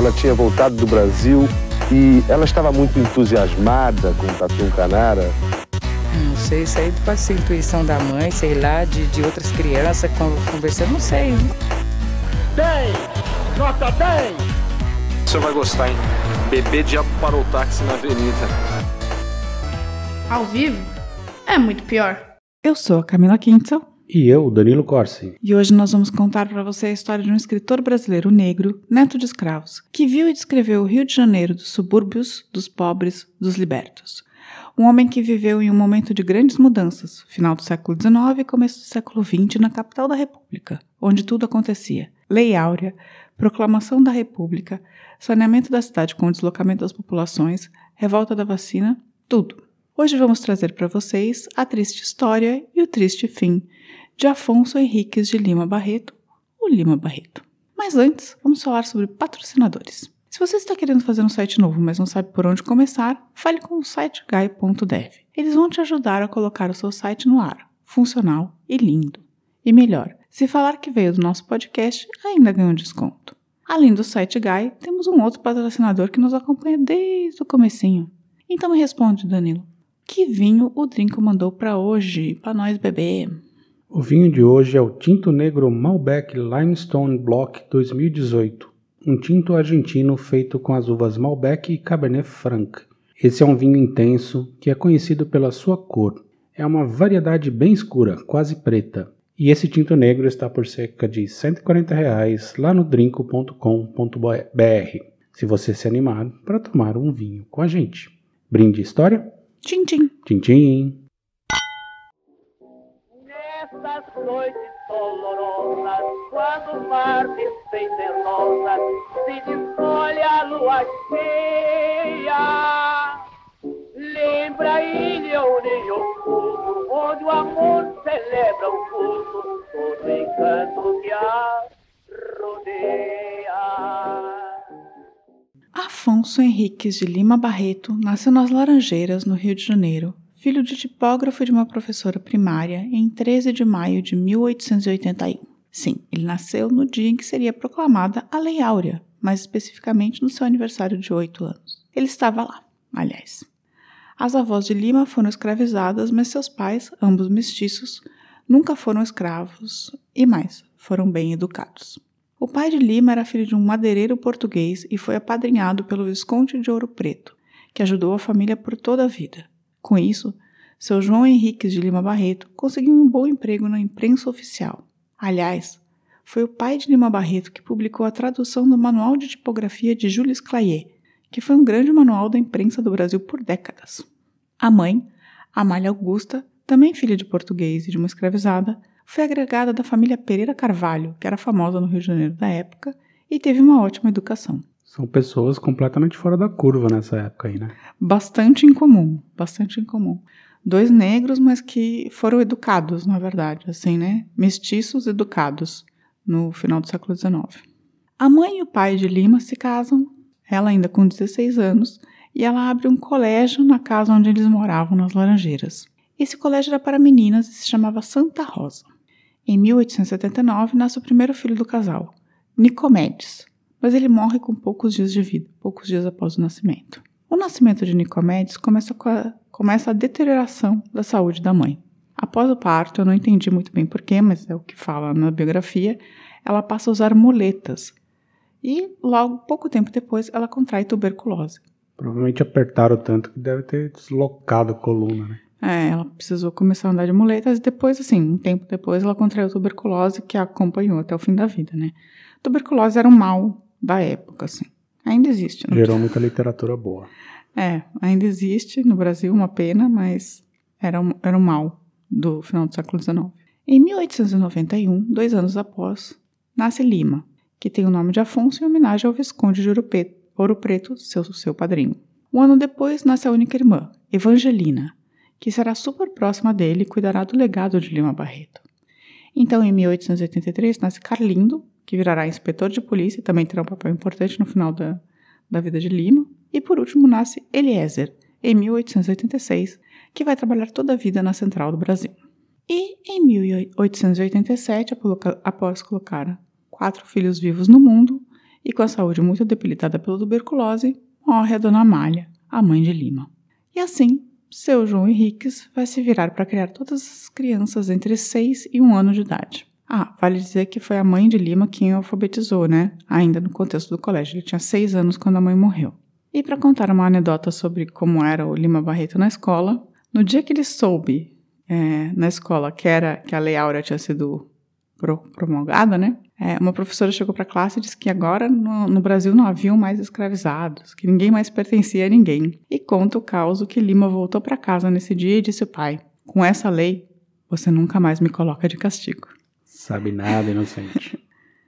ela tinha voltado do Brasil e ela estava muito entusiasmada com o Tatu Canara. Não sei, isso aí pode ser intuição da mãe, sei lá, de outras crianças conversando, não sei. 10! Nota 10! Você vai gostar, hein? Bebê diabo parou o táxi na avenida. Ao vivo? É muito pior. Eu sou a Camila Kintzel. E eu, Danilo Corsi. E hoje nós vamos contar para você a história de um escritor brasileiro negro, neto de escravos, que viu e descreveu o Rio de Janeiro dos subúrbios, dos pobres, dos libertos. Um homem que viveu em um momento de grandes mudanças, final do século XIX e começo do século XX, na capital da República, onde tudo acontecia. Lei Áurea, proclamação da República, saneamento da cidade com o deslocamento das populações, revolta da vacina, tudo. Hoje vamos trazer para vocês a triste história e o triste fim de Afonso Henriques de Lima Barreto, o Lima Barreto. Mas antes, vamos falar sobre patrocinadores. Se você está querendo fazer um site novo, mas não sabe por onde começar, fale com o siteguy.dev. Eles vão te ajudar a colocar o seu site no ar, funcional e lindo. E melhor, se falar que veio do nosso podcast, ainda ganha um desconto. Além do SiteGuy, temos um outro patrocinador que nos acompanha desde o comecinho. Então me responde, Danilo, que vinho o Drinco mandou para hoje, para nós beber? O vinho de hoje é o Tinto Negro Malbec Limestone Block 2018, um tinto argentino feito com as uvas Malbec e Cabernet Franc. Esse é um vinho intenso que é conhecido pela sua cor. É uma variedade bem escura, quase preta. E esse tinto negro está por cerca de R$ 140 lá no drinco.com.br, se você se animar para tomar um vinho com a gente. Brinde história? Tchim, tchim. Tchim, tchim. Nessas noites dolorosas, quando o mar despeitosa se descolhe a lua cheia, lembra a ilha onde oculto, onde o amor celebra o culto, todo encanto que a rodeia. Afonso Henriques de Lima Barreto nasceu nas Laranjeiras, no Rio de Janeiro, filho de tipógrafo de uma professora primária, em 13 de maio de 1881. Sim, ele nasceu no dia em que seria proclamada a Lei Áurea, mais especificamente no seu aniversário de 8 anos. Ele estava lá, aliás. As avós de Lima foram escravizadas, mas seus pais, ambos mestiços, nunca foram escravos e mais, foram bem educados. O pai de Lima era filho de um madeireiro português e foi apadrinhado pelo Visconde de Ouro Preto, que ajudou a família por toda a vida. Com isso, seu João Henriques de Lima Barreto conseguiu um bom emprego na imprensa oficial. Aliás, foi o pai de Lima Barreto que publicou a tradução do Manual de Tipografia de Jules Clayer, que foi um grande manual da imprensa do Brasil por décadas. A mãe, Amália Augusta, também filha de português e de uma escravizada, foi agregada da família Pereira Carvalho, que era famosa no Rio de Janeiro da época, e teve uma ótima educação. São pessoas completamente fora da curva nessa época aí, né? Bastante incomum, bastante incomum. 2 negros, mas que foram educados, na verdade, assim, né? Mestiços educados no final do século XIX. A mãe e o pai de Lima se casam, ela ainda com 16 anos, e ela abre um colégio na casa onde eles moravam, nas Laranjeiras. Esse colégio era para meninas e se chamava Santa Rosa. Em 1879, nasce o primeiro filho do casal, Nicomedes, mas ele morre com poucos dias de vida, poucos dias após o nascimento. O nascimento de Nicomedes começa a deterioração da saúde da mãe. Após o parto, eu não entendi muito bem porquê, mas é o que fala na biografia, ela passa a usar muletas. E logo, pouco tempo depois, ela contrai tuberculose. Provavelmente apertaram tanto que deve ter deslocado a coluna, né? Ela precisou começar a andar de muletas e depois, assim, um tempo depois, ela contraiu tuberculose, que a acompanhou até o fim da vida, né? Tuberculose era um mal da época, assim. Ainda existe. Gerou muita literatura boa. Ainda existe no Brasil, uma pena, mas era um mal do final do século XIX. Em 1891, 2 anos após, nasce Lima, que tem o nome de Afonso em homenagem ao Visconde de Ouro Preto, seu padrinho. Um ano depois, nasce a única irmã, Evangelina, que será super próxima dele e cuidará do legado de Lima Barreto. Então, em 1883, nasce Carlindo, que virará inspetor de polícia e também terá um papel importante no final da vida de Lima. E, por último, nasce Eliezer, em 1886, que vai trabalhar toda a vida na Central do Brasil. E, em 1887, após colocar 4 filhos vivos no mundo, e com a saúde muito debilitada pela tuberculose, morre a Dona Amália, a mãe de Lima. E assim, seu João Henriques vai se virar para criar todas as crianças entre 6 e 1 ano de idade. Vale dizer que foi a mãe de Lima quem o alfabetizou, né? Ainda no contexto do colégio. Ele tinha 6 anos quando a mãe morreu. E para contar uma anedota sobre como era o Lima Barreto na escola, no dia que ele soube na escola que a Lei Áurea tinha sido promulgada, né? Uma professora chegou para a classe e disse que agora no Brasil não haviam mais escravizados, que ninguém mais pertencia a ninguém. E conta o caso que Lima voltou para casa nesse dia e disse ao pai: com essa lei, você nunca mais me coloca de castigo. Sabe nada, inocente.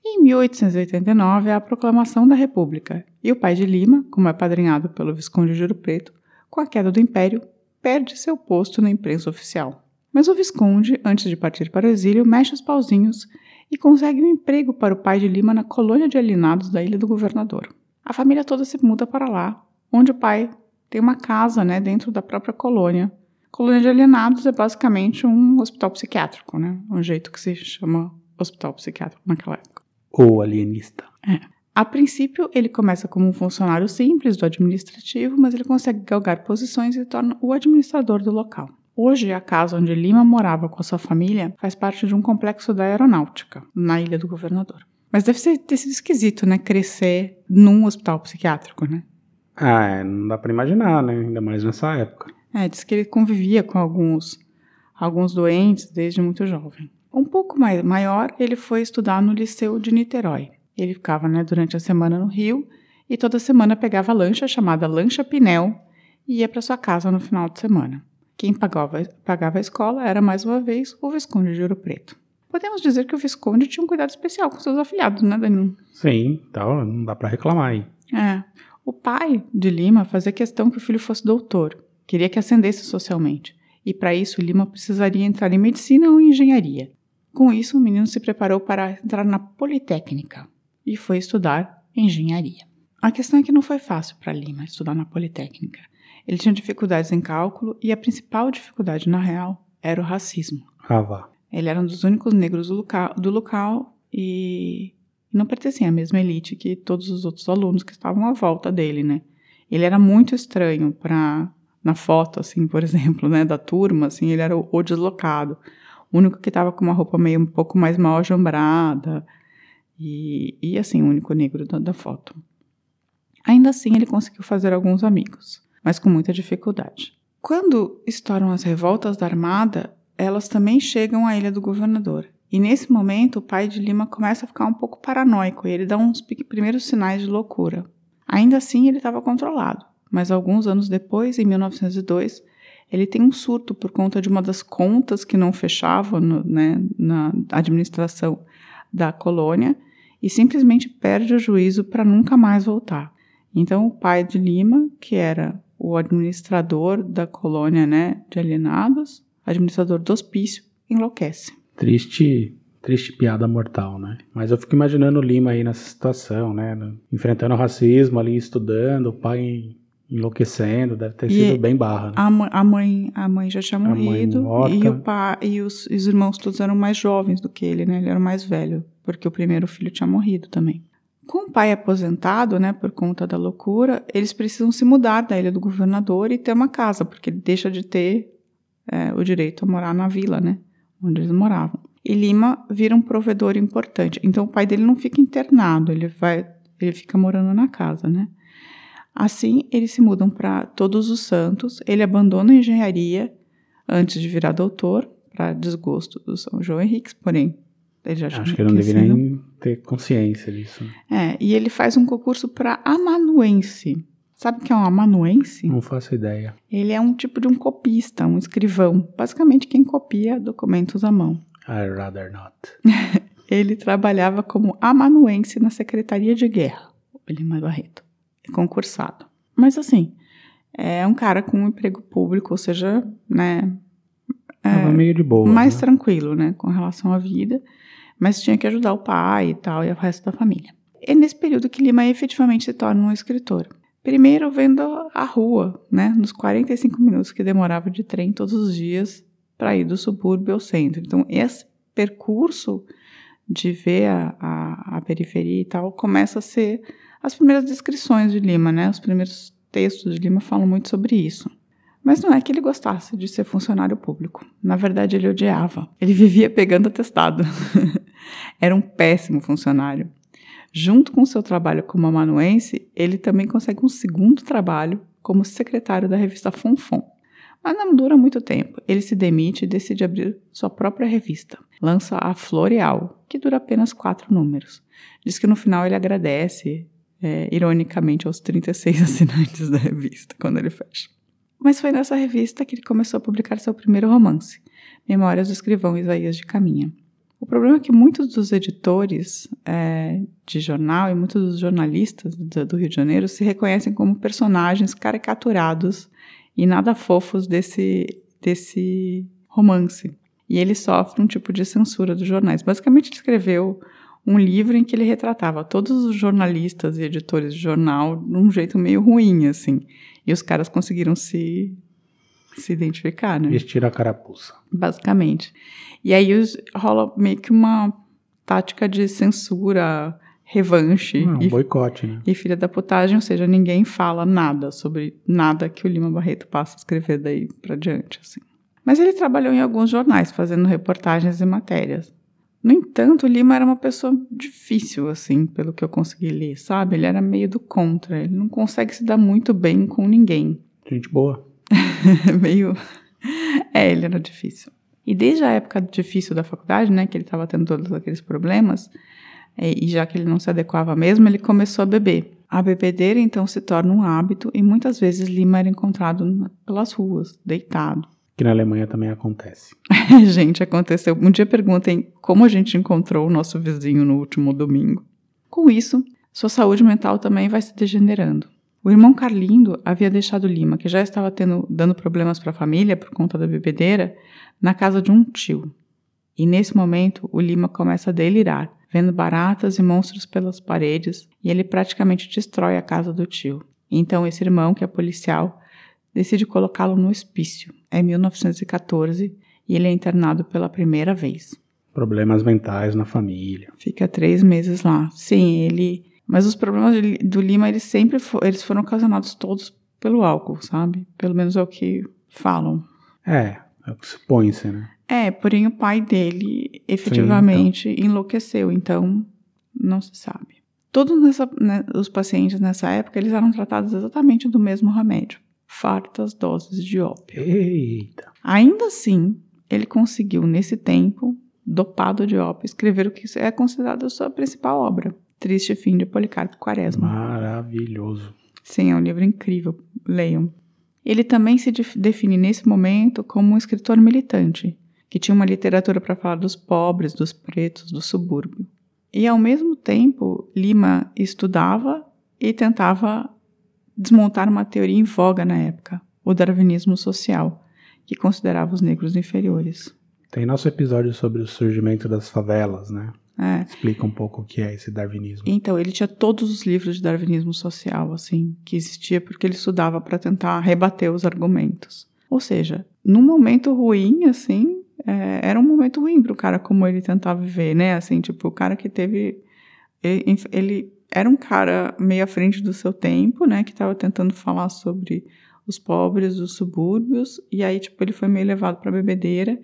Em 1889, há a proclamação da República, e o pai de Lima, como é apadrinhado pelo Visconde de Ouro Preto, com a queda do Império, perde seu posto na imprensa oficial. Mas o Visconde, antes de partir para o exílio, mexe os pauzinhos e consegue um emprego para o pai de Lima na colônia de alienados da Ilha do Governador. A família toda se muda para lá, onde o pai tem uma casa, né, dentro da própria colônia. Colônia de alienados é basicamente um hospital psiquiátrico, né? Um jeito que se chama hospital psiquiátrico naquela época. Ou alienista. A princípio, ele começa como um funcionário simples do administrativo, mas ele consegue galgar posições e se torna o administrador do local. Hoje, a casa onde Lima morava com a sua família faz parte de um complexo da aeronáutica, na Ilha do Governador. Mas deve ter sido esquisito, né? Crescer num hospital psiquiátrico, né? Não dá pra imaginar, né? Ainda mais nessa época. Diz que ele convivia com alguns doentes desde muito jovem. Um pouco maior, ele foi estudar no Liceu de Niterói. Ele ficava, né, durante a semana no Rio e toda semana pegava a lancha chamada Lancha Pinel e ia para sua casa no final de semana. Quem pagava a escola era, mais uma vez, o Visconde de Ouro Preto. Podemos dizer que o Visconde tinha um cuidado especial com seus afilhados, né, Danilo? Sim, então não dá para reclamar aí. O pai de Lima fazia questão que o filho fosse doutor. Queria que ascendesse socialmente. E para isso, Lima precisaria entrar em medicina ou engenharia. Com isso, o menino se preparou para entrar na Politécnica e foi estudar engenharia. A questão é que não foi fácil para Lima estudar na Politécnica. Ele tinha dificuldades em cálculo e a principal dificuldade, na real, era o racismo. Vá. Ele era um dos únicos negros do local e não pertencia à mesma elite que todos os outros alunos que estavam à volta dele, né? Ele era muito estranho na foto, assim, por exemplo, né, da turma, assim, ele era o deslocado. O único que estava com uma roupa meio um pouco mais mal ajambrada e assim, o único negro da foto. Ainda assim, ele conseguiu fazer alguns amigos, mas com muita dificuldade. Quando estouram as revoltas da Armada, elas também chegam à Ilha do Governador. E nesse momento, o pai de Lima começa a ficar um pouco paranoico e ele dá uns primeiros sinais de loucura. Ainda assim, ele estava controlado, mas alguns anos depois, em 1902, ele tem um surto por conta de uma das contas que não fechavam na administração da colônia e simplesmente perde o juízo para nunca mais voltar. Então, o pai de Lima, que era o administrador da colônia, né, de alienados, administrador do hospício, enlouquece. Triste piada mortal, né? Mas eu fico imaginando o Lima aí nessa situação, né? Enfrentando o racismo ali, estudando, o pai enlouquecendo, deve ter sido bem barra. Né? A mãe já tinha morrido e o pai e os irmãos todos eram mais jovens do que ele, né? Ele era o mais velho, porque o primeiro filho tinha morrido também. Com o pai aposentado, né, por conta da loucura, eles precisam se mudar da Ilha do Governador e ter uma casa, porque ele deixa de ter o direito a morar na vila, né, onde eles moravam. E Lima vira um provedor importante. Então o pai dele não fica internado, ele fica morando na casa, né. Assim, eles se mudam para Todos os Santos, ele abandona a engenharia antes de virar doutor, para desgosto do São João Henriques, porém, ele já acho que ele não deveria nem ter consciência disso. E ele faz um concurso para amanuense. Sabe o que é um amanuense? Não faço ideia. Ele é um tipo de um copista, um escrivão. Basicamente quem copia documentos à mão. I'd rather not. Ele trabalhava como amanuense na Secretaria de Guerra, Lima Barreto. Concursado. Mas assim, é um cara com um emprego público, ou seja, né... Tava meio de boa. Mais tranquilo, né, com relação à vida. Mas tinha que ajudar o pai e tal, e o resto da família. É nesse período que Lima efetivamente se torna um escritor. Primeiro vendo a rua, né, nos 45 minutos que demorava de trem todos os dias para ir do subúrbio ao centro. Então, esse percurso de ver a periferia e tal, começa a ser as primeiras descrições de Lima, né? Os primeiros textos de Lima falam muito sobre isso. Mas não é que ele gostasse de ser funcionário público. Na verdade, ele odiava. Ele vivia pegando atestado. Era um péssimo funcionário. Junto com seu trabalho como amanuense, ele também consegue um segundo trabalho como secretário da revista Fonfon. Mas não dura muito tempo. Ele se demite e decide abrir sua própria revista. Lança a Floreal, que dura apenas 4 números. Diz que no final ele agradece, ironicamente, aos 36 assinantes da revista, quando ele fecha. Mas foi nessa revista que ele começou a publicar seu primeiro romance, Memórias do Escrivão Isaías de Caminha. O problema é que muitos dos editores de jornal e muitos dos jornalistas do Rio de Janeiro se reconhecem como personagens caricaturados e nada fofos desse romance. E ele sofre um tipo de censura dos jornais. Basicamente, ele escreveu um livro em que ele retratava todos os jornalistas e editores de jornal de um jeito meio ruim, assim. E os caras conseguiram se identificar, né? Vestir a carapuça. Basicamente. E aí rola meio que uma tática de censura, revanche. Um boicote, né? E filha da putagem, ou seja, ninguém fala nada sobre nada que o Lima Barreto passa a escrever daí pra diante, assim. Mas ele trabalhou em alguns jornais, fazendo reportagens e matérias. No entanto, o Lima era uma pessoa difícil, assim, pelo que eu consegui ler, sabe? Ele era meio do contra, ele não consegue se dar muito bem com ninguém. Gente boa. Ele era difícil. E desde a época difícil da faculdade, né, que ele estava tendo todos aqueles problemas, e já que ele não se adequava mesmo, ele começou a beber. A bebedeira, então, se torna um hábito e muitas vezes Lima era encontrado pelas ruas, deitado. Que na Alemanha também acontece. Gente, aconteceu. Um dia perguntem como a gente encontrou o nosso vizinho no último domingo. Com isso, sua saúde mental também vai se degenerando. O irmão Carlindo havia deixado Lima, que já estava dando problemas para a família por conta da bebedeira, na casa de um tio. E nesse momento, o Lima começa a delirar, vendo baratas e monstros pelas paredes, e ele praticamente destrói a casa do tio. Então esse irmão, que é policial, decide colocá-lo no hospício. É 1914 e ele é internado pela primeira vez. Problemas mentais na família. Fica 3 meses lá. Sim, mas os problemas do Lima, eles foram ocasionados todos pelo álcool, sabe? Pelo menos é o que falam. É o que supõe-se, né? Porém o pai dele efetivamente enlouqueceu, então não se sabe. Todos os pacientes nessa época, eles eram tratados exatamente do mesmo remédio. Fartas doses de ópio. Eita! Ainda assim, ele conseguiu, nesse tempo, dopado de ópio, escrever o que é considerado a sua principal obra, Triste Fim de Policarpo Quaresma. Maravilhoso. Sim, é um livro incrível, leiam. Ele também se define nesse momento como um escritor militante, que tinha uma literatura para falar dos pobres, dos pretos, do subúrbio. E, ao mesmo tempo, Lima estudava e tentava desmontar uma teoria em voga na época, o darwinismo social, que considerava os negros inferiores. Tem nosso episódio sobre o surgimento das favelas, né? Explica um pouco o que é esse darwinismo. Então, ele tinha todos os livros de darwinismo social, assim, que existia, porque ele estudava para tentar rebater os argumentos. Ou seja, num momento ruim, assim, era um momento ruim para o cara como ele tentava viver, né? Assim, tipo, o cara que teve... Ele era um cara meio à frente do seu tempo, né? Que estava tentando falar sobre os pobres dos subúrbios. E aí, tipo, ele foi meio levado para a bebedeira.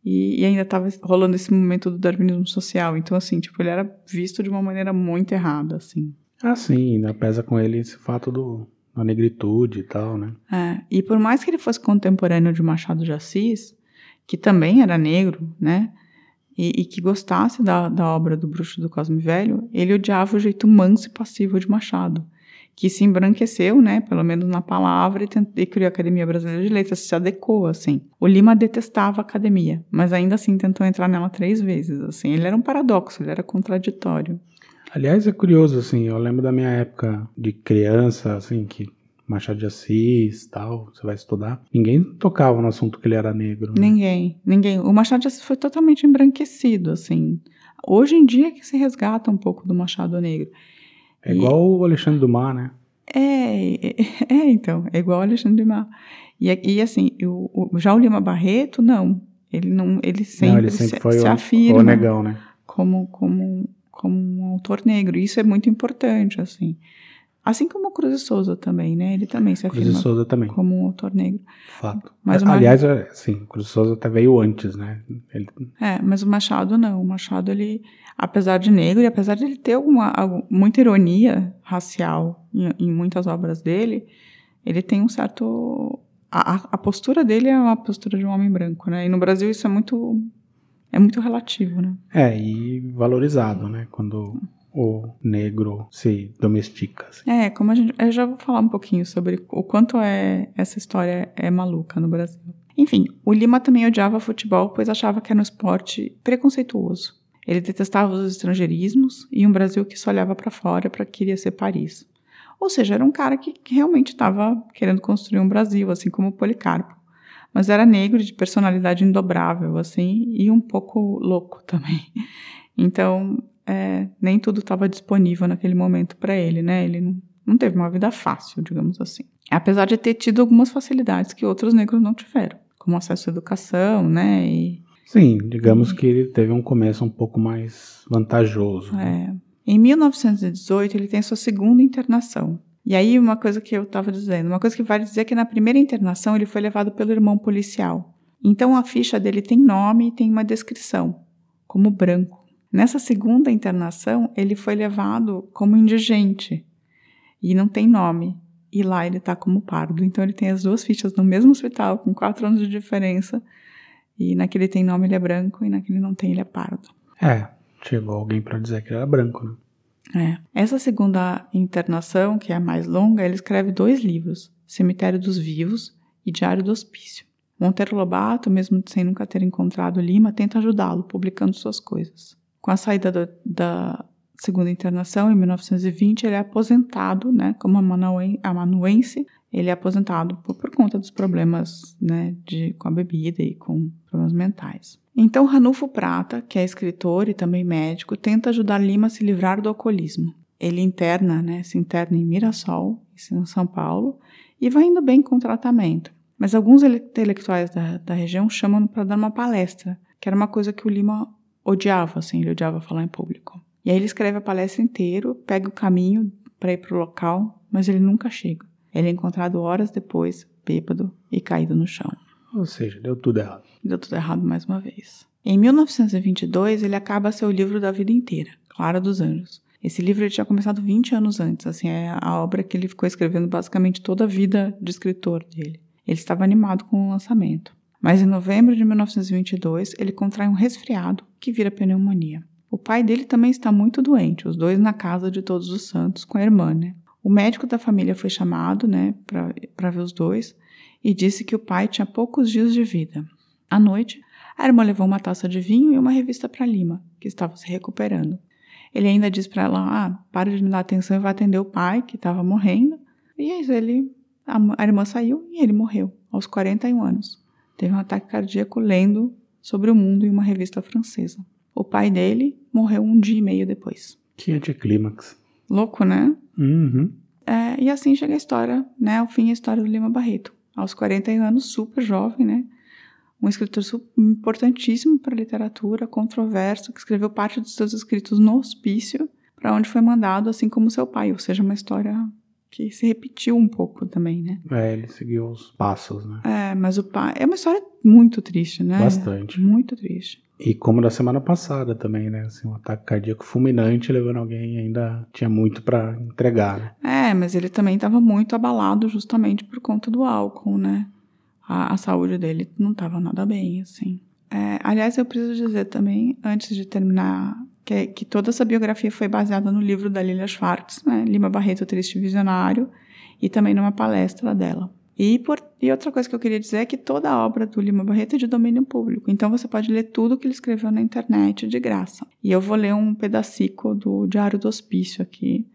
E ainda estava rolando esse momento do darwinismo social. Então, assim, tipo, ele era visto de uma maneira muito errada, assim. Ah, sim. Ainda pesa com ele esse fato da negritude e tal, né? E por mais que ele fosse contemporâneo de Machado de Assis, que também era negro, né? E que gostasse da obra do Bruxo do Cosme Velho, ele odiava o jeito manso e passivo de Machado, que se embranqueceu, né, pelo menos na palavra, e criou a Academia Brasileira de Letras, se adequou, assim. O Lima detestava a academia, mas ainda assim tentou entrar nela 3 vezes, assim. Ele era um paradoxo, ele era contraditório. Aliás, é curioso, assim, eu lembro da minha época de criança, assim, que Machado de Assis e tal, você vai estudar. Ninguém tocava no assunto que ele era negro. Né? Ninguém. O Machado de Assis foi totalmente embranquecido, assim. Hoje em dia é que se resgata um pouco do Machado negro. É igual o Alexandre Dumas, né? Então, é igual o Alexandre Dumas. E assim, já o Lima Barreto, não. Ele sempre foi se afirma. o negão, né? como um autor negro. Isso é muito importante, assim. Assim como o Cruz de Souza também, né? Ele também se afirma como um autor negro. Fato. Mas aliás, assim, o Cruz de Souza até veio antes, né? Mas o Machado não. O Machado, ele, apesar de negro, e apesar de ele ter muita ironia racial em muitas obras dele, ele tem um certo... A postura dele é uma postura de um homem branco, né? E no Brasil isso é muito relativo, né? E valorizado, né? Quando o negro se domestica. Assim. Como eu já vou falar um pouquinho sobre o quanto essa história é maluca no Brasil. Enfim, o Lima também odiava futebol, pois achava que era um esporte preconceituoso. Ele detestava os estrangeirismos e um Brasil que só olhava para fora para queria ser Paris. Ou seja, era um cara que realmente estava querendo construir um Brasil, assim como o Policarpo. Mas era negro, de personalidade indobrável, assim, e um pouco louco também. Então, nem tudo estava disponível naquele momento para ele, né? Ele não teve uma vida fácil, digamos assim. Apesar de ter tido algumas facilidades que outros negros não tiveram, como acesso à educação, né? Sim, digamos que ele teve um começo um pouco mais vantajoso. Né? Em 1918, ele tem sua segunda internação. E aí, uma coisa que eu estava dizendo, uma coisa que vale dizer é que na primeira internação ele foi levado pelo irmão policial. Então, a ficha dele tem nome e tem uma descrição, como branco. Nessa segunda internação, ele foi levado como indigente e não tem nome. E lá ele está como pardo. Então, ele tem as duas fichas no mesmo hospital, com 4 anos de diferença. E naquele tem nome ele é branco e naquele não tem ele é pardo. Chegou alguém para dizer que ele era branco, né? Essa segunda internação, que é a mais longa, ele escreve 2 livros, Cemitério dos Vivos e Diário do Hospício. Monteiro Lobato, mesmo sem nunca ter encontrado Lima, tenta ajudá-lo, publicando suas coisas. Com a saída da segunda internação, em 1920, ele é aposentado, né, como amanuense. Ele é aposentado por conta dos problemas, né, com a bebida e com problemas mentais. Então, Ranulfo Prata, que é escritor e também médico, tenta ajudar Lima a se livrar do alcoolismo. Ele se interna em Mirassol, em São Paulo, e vai indo bem com o tratamento. Mas alguns intelectuais da região chamam para dar uma palestra, que era uma coisa que o Lima odiava, assim, ele odiava falar em público. E aí ele escreve a palestra inteira, pega o caminho para ir para o local, mas ele nunca chega. Ele é encontrado horas depois, bêbado e caído no chão. Ou seja, deu tudo errado. Deu tudo errado mais uma vez. Em 1922, ele acaba seu livro da vida inteira, Clara dos Anjos. Esse livro ele tinha começado 20 anos antes, assim, é a obra que ele ficou escrevendo basicamente toda a vida de escritor dele. Ele estava animado com o lançamento. Mas em novembro de 1922, ele contrai um resfriado que vira pneumonia. O pai dele também está muito doente, os dois na casa de Todos os Santos com a irmã, né? O médico da família foi chamado, né, para ver os dois e disse que o pai tinha poucos dias de vida. À noite, a irmã levou uma taça de vinho e uma revista para Lima, que estava se recuperando. Ele ainda disse para ela, para de me dar atenção e vai atender o pai, que estava morrendo. E aí a irmã saiu e ele morreu, aos 41 anos. Teve um ataque cardíaco lendo sobre o mundo em uma revista francesa. O pai dele morreu 1 dia e meio depois. Que anticlímax. Louco, né? Uhum. E assim chega a história, né? Ao fim, a história do Lima Barreto. Aos 41 anos, super jovem, né? Um escritor importantíssimo para a literatura, controverso, que escreveu parte dos seus escritos no hospício, para onde foi mandado, assim como seu pai. Ou seja, uma história que se repetiu um pouco também, né? Ele seguiu os passos, né? Mas o pai... É uma história muito triste, né? Bastante. Muito triste. E como da semana passada também, né? Assim, um ataque cardíaco fulminante levando alguém e ainda tinha muito para entregar, né? Mas ele também estava muito abalado justamente por conta do álcool, né? A saúde dele não estava nada bem, assim. Aliás, eu preciso dizer também, antes de terminar, que toda essa biografia foi baseada no livro da Lilia Schwartz, né? Lima Barreto, Triste Visionário, e também numa palestra dela. E outra coisa que eu queria dizer é que toda a obra do Lima Barreto é de domínio público, então você pode ler tudo que ele escreveu na internet de graça. E eu vou ler um pedacico do Diário do Hospício aqui,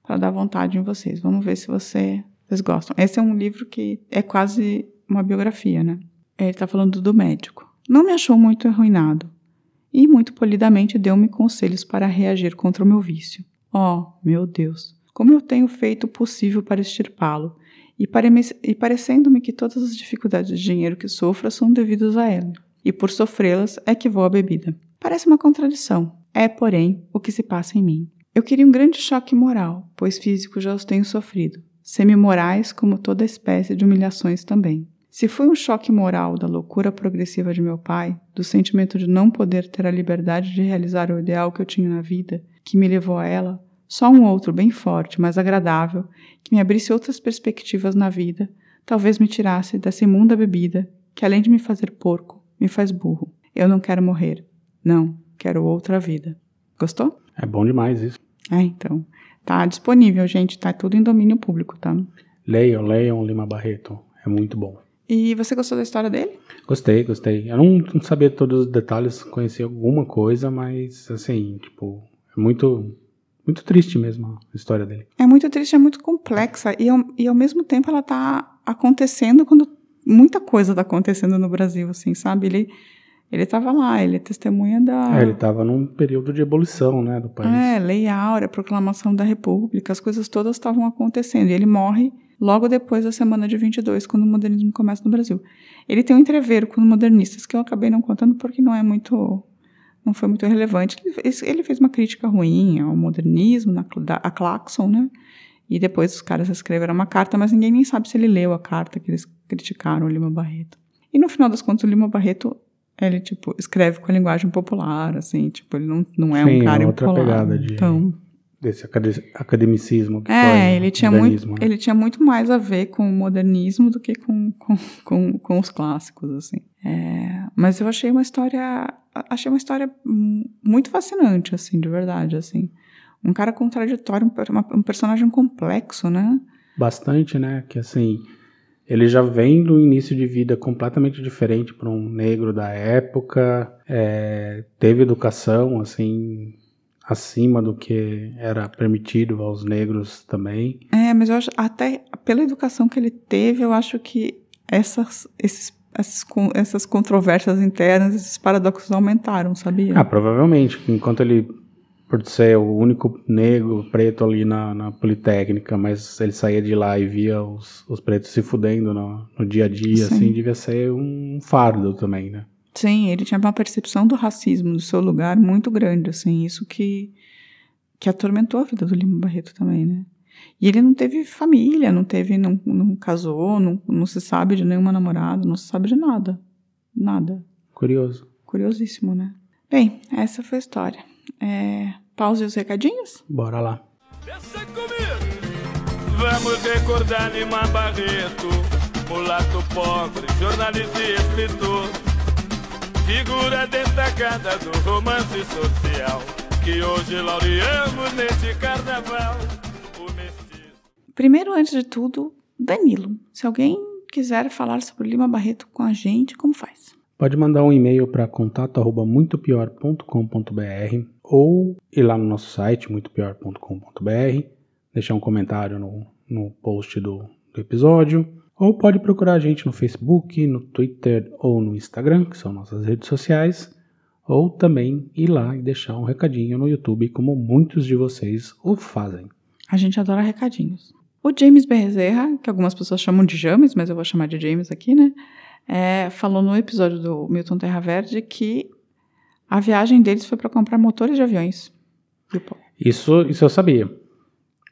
para dar vontade em vocês. Vamos ver se vocês gostam. Esse é um livro que é quase uma biografia, né? Ele está falando do médico. Não me achou muito arruinado e muito polidamente deu-me conselhos para reagir contra o meu vício. Meu Deus, como eu tenho feito o possível para extirpá-lo e parecendo-me que todas as dificuldades de dinheiro que sofro são devidas a ela, e por sofrê-las é que vou à bebida. Parece uma contradição. É, porém, o que se passa em mim. Eu queria um grande choque moral, pois físico já os tenho sofrido. Semi-morais, como toda espécie de humilhações também. Se foi um choque moral da loucura progressiva de meu pai, do sentimento de não poder ter a liberdade de realizar o ideal que eu tinha na vida, que me levou a ela, só um outro bem forte, mas agradável, que me abrisse outras perspectivas na vida, talvez me tirasse dessa imunda bebida, que além de me fazer porco, me faz burro. Eu não quero morrer. Não, quero outra vida. Gostou? É bom demais isso. Então. Tá disponível, gente. Tá tudo em domínio público, tá? Leiam Lima Barreto. É muito bom. E você gostou da história dele? Gostei. Eu não sabia todos os detalhes, conheci alguma coisa, mas, assim, tipo, é muito triste mesmo a história dele. É muito triste, é muito complexa. E ao mesmo tempo ela tá acontecendo quando muita coisa tá acontecendo no Brasil, assim, sabe? Ele tava lá, ele é testemunha da... Ele tava num período de ebulição, né, do país. Lei Áurea, proclamação da República, as coisas todas estavam acontecendo. E ele morre logo depois da semana de 22, quando o modernismo começa no Brasil. Ele tem um entreveiro com os modernistas, que eu acabei não contando porque não foi muito relevante. Ele fez uma crítica ruim ao modernismo, a Claxon, né? E depois os caras escreveram uma carta, mas ninguém nem sabe se ele leu a carta que eles criticaram o Lima Barreto. E no final das contas, o Lima Barreto, ele, tipo, escreve com a linguagem popular, assim, tipo, ele não é um cara outra empolado, pegada desse academicismo que foi ele tinha muito mais a ver com o modernismo do que com os clássicos, assim. Mas eu achei uma história muito fascinante, assim, de verdade, assim. Um cara contraditório, um personagem complexo, né? Bastante, né? Que, assim, ele já vem do início de vida completamente diferente para um negro da época, teve educação, assim, acima do que era permitido aos negros também. Mas eu acho, até pela educação que ele teve, eu acho que essas controvérsias internas, esses paradoxos aumentaram, sabia? Provavelmente. Enquanto ele, por ser o único negro preto ali na Politécnica, mas ele saía de lá e via os pretos se fudendo no dia a dia, Sim. assim, devia ser um fardo também, né? Sim, ele tinha uma percepção do racismo, do seu lugar, muito grande, assim, isso que atormentou a vida do Lima Barreto também, né? E ele não teve família, não casou, não se sabe de nenhuma namorada, não se sabe de nada. Nada. Curioso. Curiosíssimo, né? Bem, essa foi a história. Pause os recadinhos? Bora lá. Pensa comigo. Vamos recordar Lima Barreto, mulato pobre, jornalista e escritor, figura destacada do romance social, que hoje laureamos neste carnaval. Primeiro, antes de tudo, Danilo. Se alguém quiser falar sobre Lima Barreto com a gente, como faz? Pode mandar um e-mail para contato@muitopior.com.br ou ir lá no nosso site, muitopior.com.br, deixar um comentário no post do episódio, ou pode procurar a gente no Facebook, no Twitter ou no Instagram, que são nossas redes sociais, ou também ir lá e deixar um recadinho no YouTube, como muitos de vocês o fazem. A gente adora recadinhos. O James Bezerra, que algumas pessoas chamam de James, mas eu vou chamar de James aqui, né? Falou no episódio do Milton Terra Verde que a viagem deles foi para comprar motores de aviões. Isso eu sabia.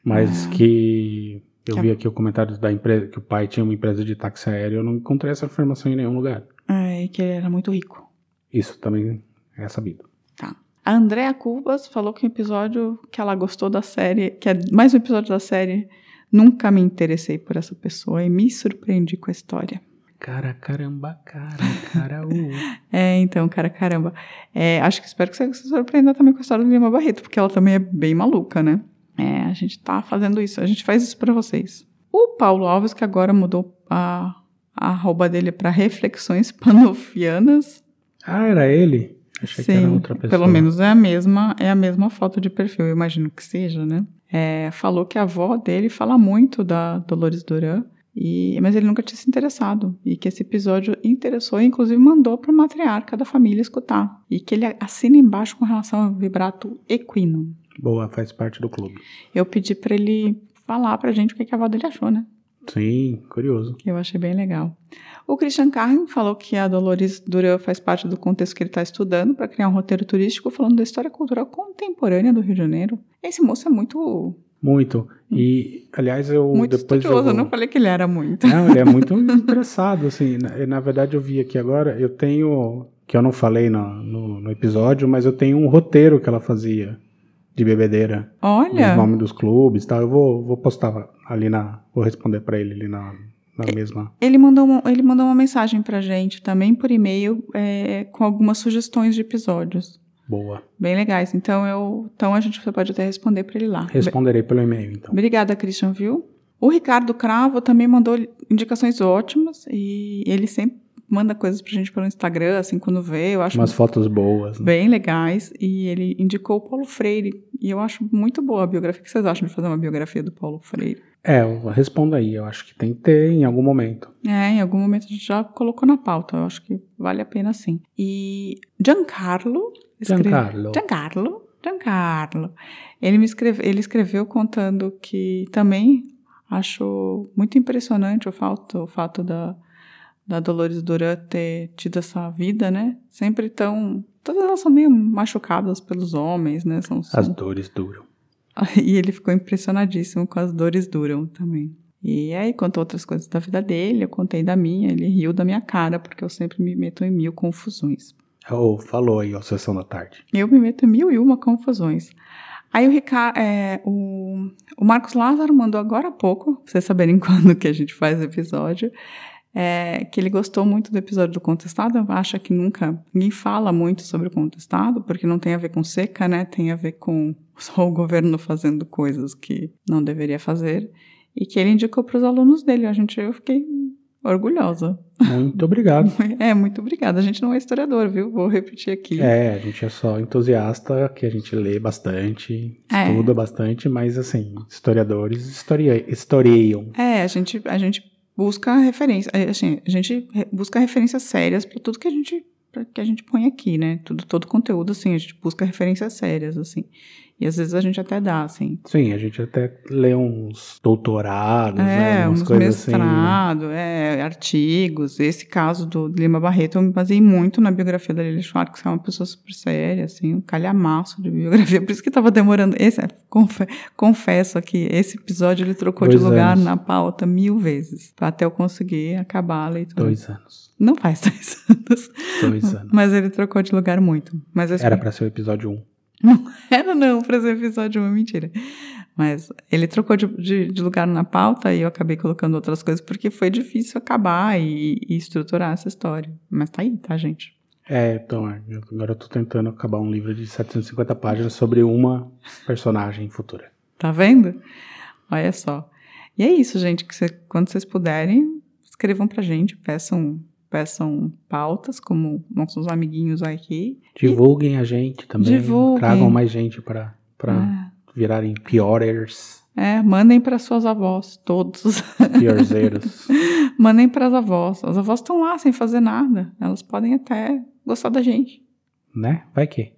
Mas que eu vi aqui o comentário da empresa, que o pai tinha uma empresa de táxi aéreo, eu não encontrei essa informação em nenhum lugar. E que ele era muito rico. Isso também é sabido. Tá. A Andrea Cubas falou que o episódio que ela gostou da série, que é mais um episódio da série, nunca me interessei por essa pessoa e me surpreendi com a história. Caramba. Então, caramba. Espero que você se surpreenda também com a história do Lima Barreto, porque ela também é bem maluca, né? A gente tá fazendo isso, a gente faz isso pra vocês. O Paulo Alves, que agora mudou a arroba dele pra Reflexões Panofianas. Era ele? Achei que era outra pessoa. Pelo menos é a mesma foto de perfil, eu imagino que seja, né? Falou que a avó dele fala muito da Dolores Duran, mas ele nunca tinha se interessado, e que esse episódio interessou e inclusive mandou para a matriarca da família escutar, e que ele assina embaixo com relação ao vibrato equino. Boa, faz parte do clube. Eu pedi para ele falar pra gente o que a avó dele achou, né? Sim, curioso. Eu achei bem legal. O Christian Carlin falou que a Dolores Duran faz parte do contexto que ele está estudando para criar um roteiro turístico falando da história cultural contemporânea do Rio de Janeiro. Esse moço é muito... Muito. E, aliás, Muito depois estudioso, eu não falei que ele era muito. Não, ele é muito interessado, assim. Na verdade, eu vi aqui agora, eu tenho... Que eu não falei no episódio, mas eu tenho um roteiro que ela fazia de bebedeira. Olha! Os nomes dos clubes e tal. Eu vou postar ali vou responder pra ele ali na mesma... Ele mandou uma mensagem pra gente também por e-mail com algumas sugestões de episódios. Boa. Bem legais. Então você pode até responder pra ele lá. Responderei pelo e-mail, então. Obrigada, Christian, viu? O Ricardo Cravo também mandou indicações ótimas e ele sempre manda coisas pra gente pelo Instagram, assim, quando vê, eu acho... Umas fotos boas. Né? Bem legais. E ele indicou o Paulo Freire. E eu acho muito boa a biografia. O que vocês acham de fazer uma biografia do Paulo Freire? Responda aí. Eu acho que tem que ter em algum momento. Em algum momento a gente já colocou na pauta. Eu acho que vale a pena, sim. E Giancarlo. Ele escreveu contando que também achou muito impressionante o fato da Dolores Duran ter tido essa vida, né? Sempre todas elas são meio machucadas pelos homens, né? As dores duram. E ele ficou impressionadíssimo com as dores duram também. E aí contou outras coisas da vida dele, eu contei da minha, ele riu da minha cara, porque eu sempre me meto em 1000 confusões. Falou aí, Sessão da Tarde. Eu me meto em 1001 confusões. Aí o Marcos Lázaro mandou agora há pouco, pra vocês saberem quando que a gente faz o episódio, que ele gostou muito do episódio do Contestado, acha que ninguém fala muito sobre o Contestado, porque não tem a ver com seca, né? Tem a ver com só o governo fazendo coisas que não deveria fazer, e que ele indicou para os alunos dele. Eu fiquei orgulhosa. Muito obrigado. Muito obrigada. A gente não é historiador, viu? Vou repetir aqui. A gente é só entusiasta, que a gente lê bastante, estuda bastante, mas assim, historiadores historiam. A gente busca referência, assim, a gente busca referências sérias para tudo que a gente põe aqui, né? Todo conteúdo, assim, a gente busca referências sérias, assim. E às vezes a gente até dá, assim. Sim, a gente até lê uns doutorados, né? Umas uns coisas mestrado, assim. Artigos. Esse caso do Lima Barreto, eu me baseei muito na biografia da Lilia Schwartz, que é uma pessoa super séria, assim, um calhamaço de biografia. Por isso que estava demorando. Confesso aqui, esse episódio ele trocou 2 de lugar anos. na pauta 1000 vezes, até eu conseguir acabar a leitura. 2 anos. Não faz 2 anos. 2 anos. Mas ele trocou de lugar muito. Era pra ser o episódio 1. Não era não, pra ser episódio 1, mentira. Mas ele trocou de lugar na pauta e eu acabei colocando outras coisas porque foi difícil acabar e estruturar essa história. Mas tá aí, tá, gente? Então, agora eu tô tentando acabar um livro de 750 páginas sobre uma personagem futura. Tá vendo? Olha só. E é isso, gente, quando vocês puderem, escrevam pra gente, peçam pautas, como nossos amiguinhos aqui. Divulguem a gente também. Divulguem. Tragam mais gente pra virarem piorers. Mandem para suas avós, todos. Piorzeiros. Mandem para as avós. As avós estão lá sem fazer nada. Elas podem até gostar da gente. Né? Vai que.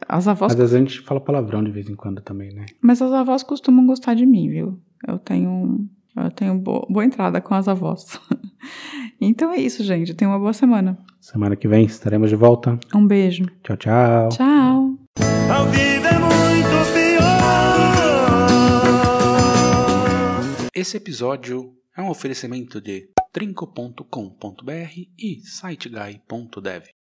As avós... Às vezes a gente fala palavrão de vez em quando também, né? Mas as avós costumam gostar de mim, viu? Eu tenho boa entrada com as avós. Então é isso, gente. Tenha uma boa semana. Semana que vem estaremos de volta. Um beijo. Tchau, tchau. Tchau. Ao vivo é muito pior. Esse episódio é um oferecimento de trinco.com.br e siteguy.dev.